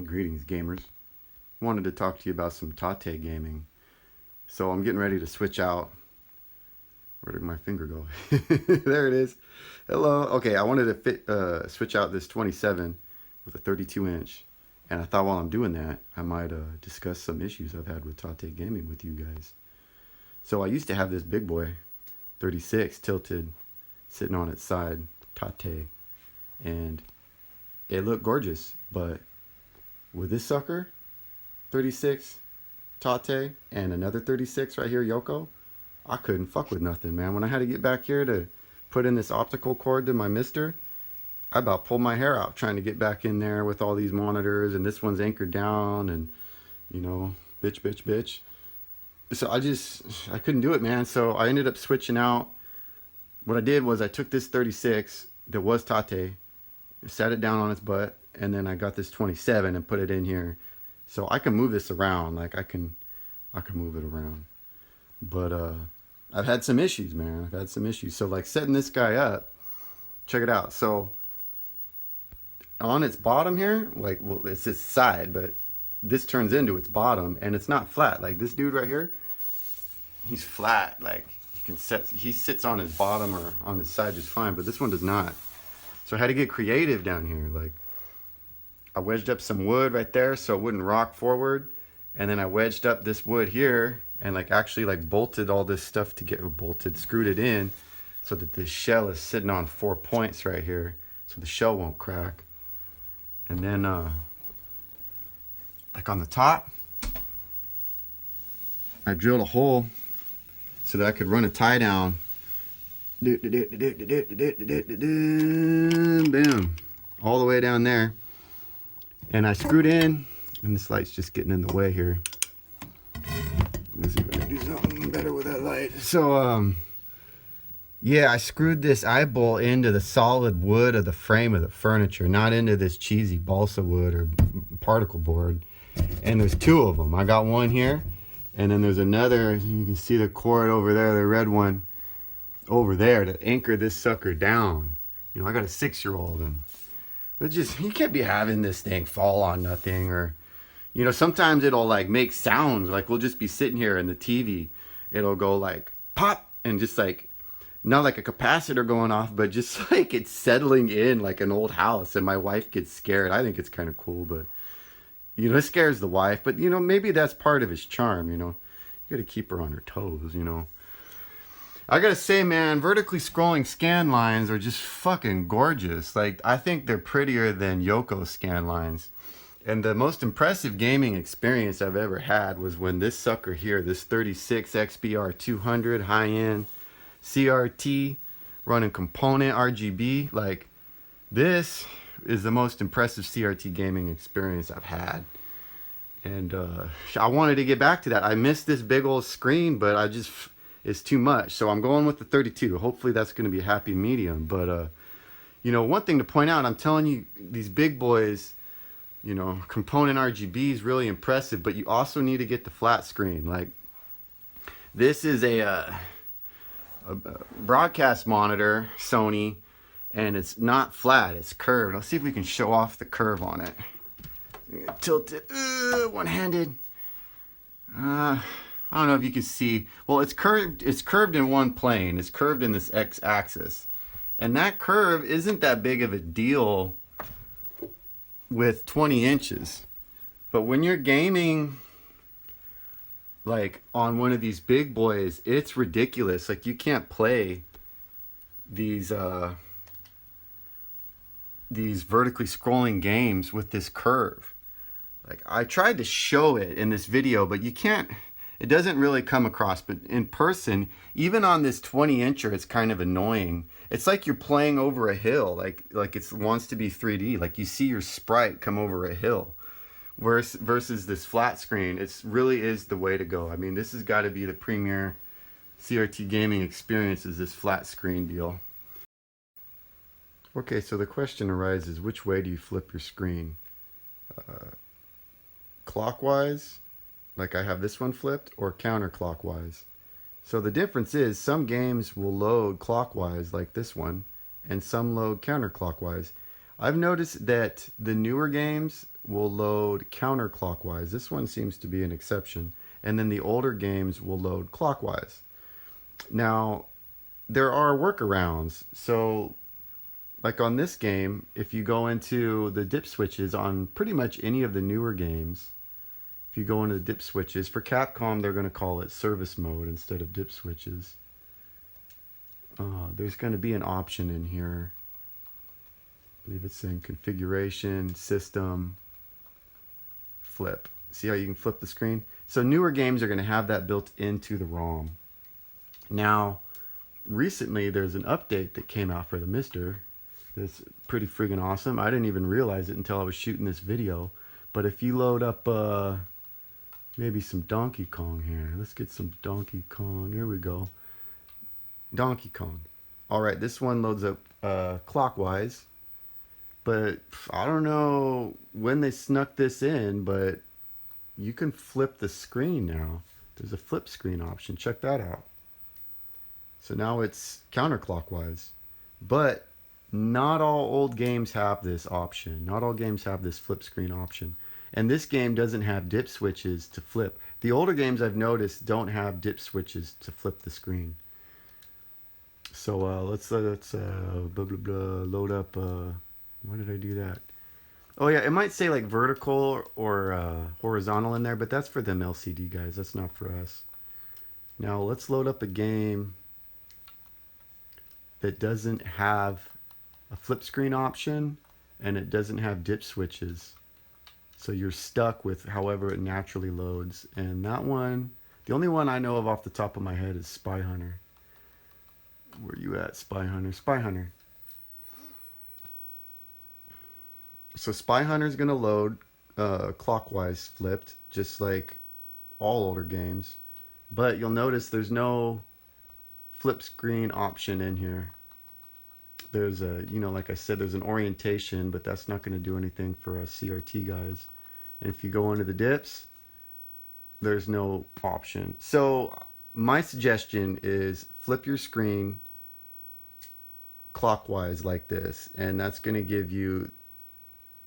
Greetings, gamers. Wanted to talk to you about some Tate gaming. So I'm getting ready to switch out. Where did my finger go? There it is. Hello. Okay, I wanted to switch out this 27 with a 32 inch. And I thought while I'm doing that, I might discuss some issues I've had with Tate gaming with you guys. So I used to have this big boy, 36, tilted, sitting on its side, Tate. And it looked gorgeous, but with this sucker, 36 Tate, and another 36 right here, Yoko, I couldn't fuck with nothing, man. When I had to get back here to put in this optical cord to my mister, I about pulled my hair out trying to get back in there with all these monitors, and this one's anchored down, and, you know, bitch. So I couldn't do it, man. So I ended up switching out. What I did was I took this 36 that was Tate, sat it down on its butt, and then I got this 27 and put it in here. So I can move this around, like I can move it around. But I've had some issues, man. I've had some issues. So like setting this guy up, check it out. So on its bottom here, like, well, it's its side, but this turns into its bottom, and it's not flat. Like this dude right here, he's flat. Like he sits on his bottom or on his side just fine, but this one does not. So I had to get creative down here. Like I wedged up some wood right there so it wouldn't rock forward, and then I wedged up this wood here and like actually like bolted all this stuff to get screwed it in so that this shell is sitting on 4 points right here so the shell won't crack. And then like on the top, I drilled a hole so that I could run a tie down. Bam, all the way down there. And I screwed in, and this light's just getting in the way here. Let's see if I can do something better with that light. So, yeah, I screwed this eye bolt into the solid wood of the frame of the furniture, not into this cheesy balsa wood or particle board. And there's two of them. I got one here, and then there's another. You can see the cord over there, the red one over there to anchor this sucker down. You know, I got a 6-year-old, and it's just, you can't be having this thing fall on nothing. Or, you know, sometimes it'll like make sounds. Like we'll just be sitting here and the TV, it'll go like pop, and just like, not like a capacitor going off, but just like it's settling in like an old house, and my wife gets scared. I think it's kind of cool, but you know, it scares the wife. But you know, maybe that's part of his charm. You know, you got to keep her on her toes. You know, I gotta say, man, vertically scrolling scan lines are just fucking gorgeous. Like I think they're prettier than Yoko scan lines. And the most impressive gaming experience I've ever had was when this sucker here, this 36 XBR 200 high-end CRT running component RGB, like this is the most impressive CRT gaming experience I've had. And I wanted to get back to that. I missed this big old screen, but it's too much. So I'm going with the 32. Hopefully that's going to be a happy medium. But you know, one thing to point out, I'm telling you, these big boys, you know, component RGB is really impressive, but you also need to get the flat screen. Like this is a broadcast monitor, Sony, and it's not flat, it's curved. Let's see if we can show off the curve on it. Tilt it, one-handed. I don't know if you can see. Well, it's curved in one plane. It's curved in this x-axis. And that curve isn't that big of a deal with 20 inches. But when you're gaming like on one of these big boys, it's ridiculous. Like you can't play these vertically scrolling games with this curve. Like I tried to show it in this video, but you can't, it doesn't really come across. But in person, even on this 20-incher, it's kind of annoying. It's like you're playing over a hill, like it wants to be 3D. Like you see your sprite come over a hill. Versus this flat screen, it really is the way to go. I mean, this has got to be the premier CRT gaming experience, is this flat screen deal. Okay, so the question arises, which way do you flip your screen? Clockwise, like I have this one flipped, or counterclockwise? So the difference is some games will load clockwise like this one, and some load counterclockwise. I've noticed that the newer games will load counterclockwise. This one seems to be an exception. And then the older games will load clockwise. Now, there are workarounds. So, like on this game, if you go into the dip switches on pretty much any of the newer games, if you go into the dip switches, for Capcom, they're going to call it service mode instead of dip switches. There's going to be an option in here. I believe it's in configuration, system, flip. See how you can flip the screen? So newer games are going to have that built into the ROM. Now, recently there's an update that came out for the Mister. That's pretty friggin' awesome. I didn't even realize it until I was shooting this video. But if you load up maybe some Donkey Kong here. Let's get some Donkey Kong. Here we go. Donkey Kong. Alright, this one loads up clockwise. But I don't know when they snuck this in, but you can flip the screen now. There's a flip screen option. Check that out. So now it's counterclockwise. But not all old games have this option. Not all games have this flip screen option. And this game doesn't have dip switches to flip. The older games I've noticed don't have dip switches to flip the screen. So let's blah, blah, blah, load up. Why did I do that? Oh yeah, it might say like vertical or horizontal in there, but that's for them LCD guys. That's not for us. Now let's load up a game that doesn't have a flip screen option and it doesn't have dip switches. So you're stuck with however it naturally loads. And that one, the only one I know of off the top of my head is Spy Hunter. Where you at, Spy Hunter? Spy Hunter. So Spy Hunter is going to load clockwise flipped, just like all older games. But you'll notice there's no flip screen option in here. There's a, like I said, there's an orientation, but that's not going to do anything for us CRT guys. And if you go into the dips, there's no option. So my suggestion is flip your screen clockwise like this, and that's going to give you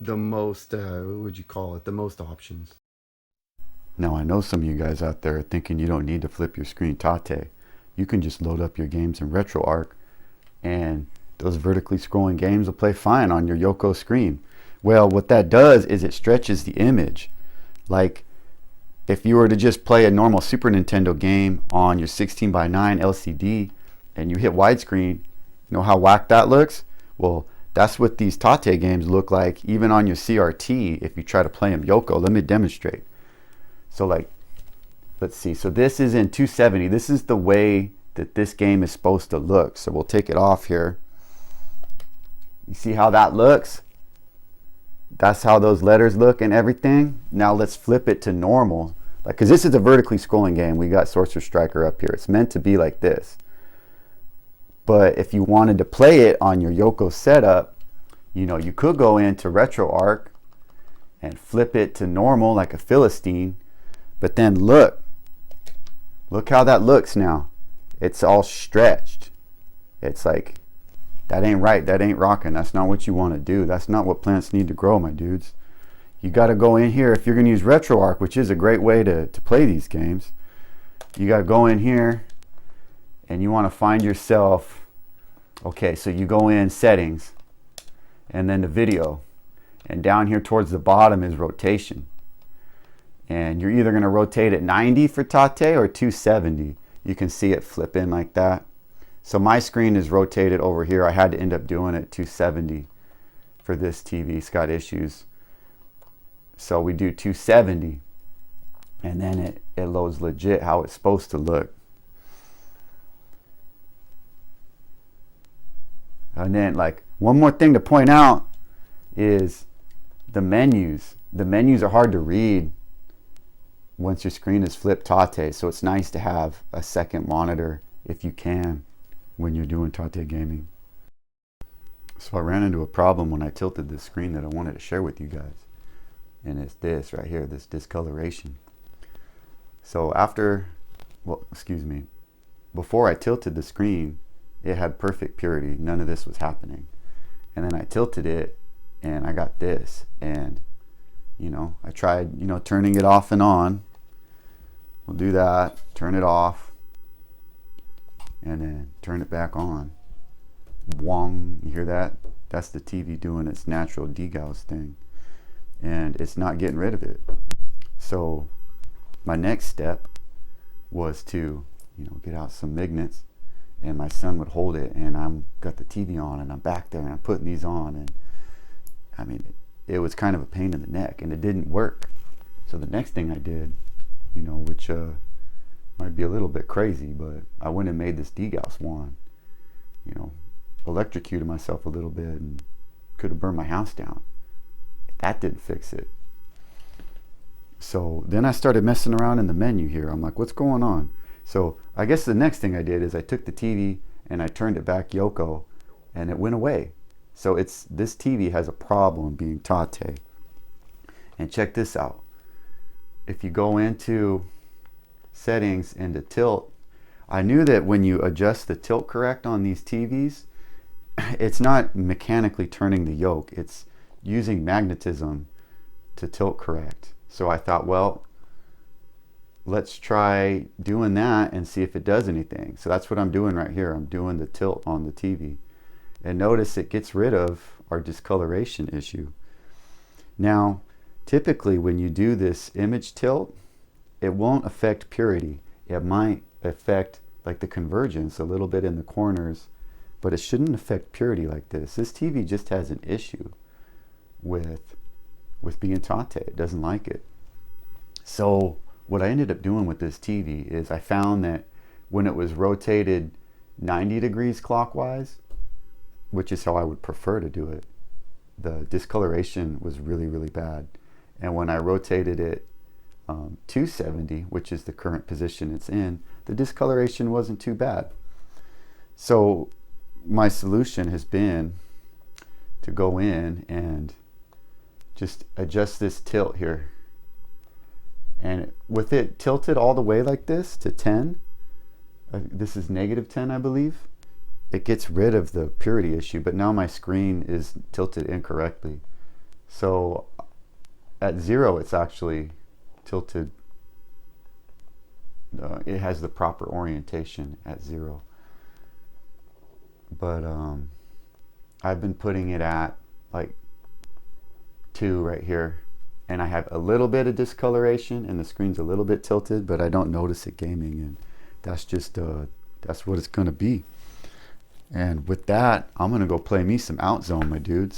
the most, what would you call it, the most options. Now I know some of you guys out there are thinking you don't need to flip your screen Tate. You can just load up your games in Retroarch and those vertically scrolling games will play fine on your Yoko screen. Well, what that does is it stretches the image. Like if you were to just play a normal Super Nintendo game on your 16:9 LCD and you hit widescreen, you know how whack that looks? Well, that's what these Tate games look like even on your CRT if you try to play them Yoko. Let me demonstrate. So like, let's see. So this is in 270. This is the way that this game is supposed to look. So we'll take it off here. You see how that looks? That's how those letters look and everything. Now let's flip it to normal. Like, cause this is a vertically scrolling game. We got Sorcerer Striker up here. It's meant to be like this. But if you wanted to play it on your Yoko setup, you could go into Retroarch and flip it to normal like a Philistine. But then look how that looks now. It's all stretched. It's like, that ain't right. That ain't rocking. That's not what you want to do. That's not what plants need to grow, my dudes. You got to go in here. If you're going to use Retroarch, which is a great way to play these games, you got to go in here and you want to find yourself, okay, so you go in settings and then the video. And down here towards the bottom is rotation. And you're either going to rotate at 90 for Tate or 270. You can see it flip in like that. So my screen is rotated over here. I had to end up doing it 270 for this TV. It's got issues. So we do 270 and then it loads legit how it's supposed to look. And then like one more thing to point out is the menus. The menus are hard to read once your screen is flipped Tate. So it's nice to have a second monitor if you can when you're doing Tate gaming. So I ran into a problem when I tilted this screen that I wanted to share with you guys. And it's this right here, this discoloration. So before I tilted the screen, it had perfect purity. None of this was happening. And then I tilted it and I got this, and I tried turning it off and on. We'll do that, turn it off, and then turn it back on. Wong, you hear that? That's the TV doing its natural degauss thing, and it's not getting rid of it. So my next step was to get out some magnets, and my son would hold it, and I'm got the TV on, and I'm back there, and I'm putting these on, and I mean, it was kind of a pain in the neck, and it didn't work. So the next thing I did, which might be a little bit crazy, but I went and made this degauss wand. Electrocuted myself a little bit and could have burned my house down. That didn't fix it. So then I started messing around in the menu here. I'm like, what's going on? So I guess the next thing I did is I took the TV and I turned it back Yoko, and it went away. So this TV has a problem being Tate. And check this out. If you go into settings into tilt, I knew that when you adjust the tilt correct on these TVs, it's not mechanically turning the yoke. It's using magnetism to tilt correct. So I thought, well, let's try doing that and see if it does anything. So that's what I'm doing right here. I'm doing the tilt on the TV. And notice it gets rid of our discoloration issue. Now, typically when you do this image tilt, it won't affect purity. It might affect like the convergence a little bit in the corners, but it shouldn't affect purity like this. This TV just has an issue with being Tate. It doesn't like it. So what I ended up doing with this TV is I found that when it was rotated 90 degrees clockwise, which is how I would prefer to do it, the discoloration was really, really bad. And when I rotated it 270, which is the current position it's in, the discoloration wasn't too bad. So my solution has been to go in and just adjust this tilt here. And with it tilted all the way like this to 10, this is -10, I believe, it gets rid of the purity issue, but now my screen is tilted incorrectly. So at 0, it's actually tilted. It has the proper orientation at 0. But I've been putting it at like 2 right here, and I have a little bit of discoloration and the screen's a little bit tilted, but I don't notice it gaming, and that's just that's what it's gonna be. And with that, I'm gonna go play me some Outzone, my dudes.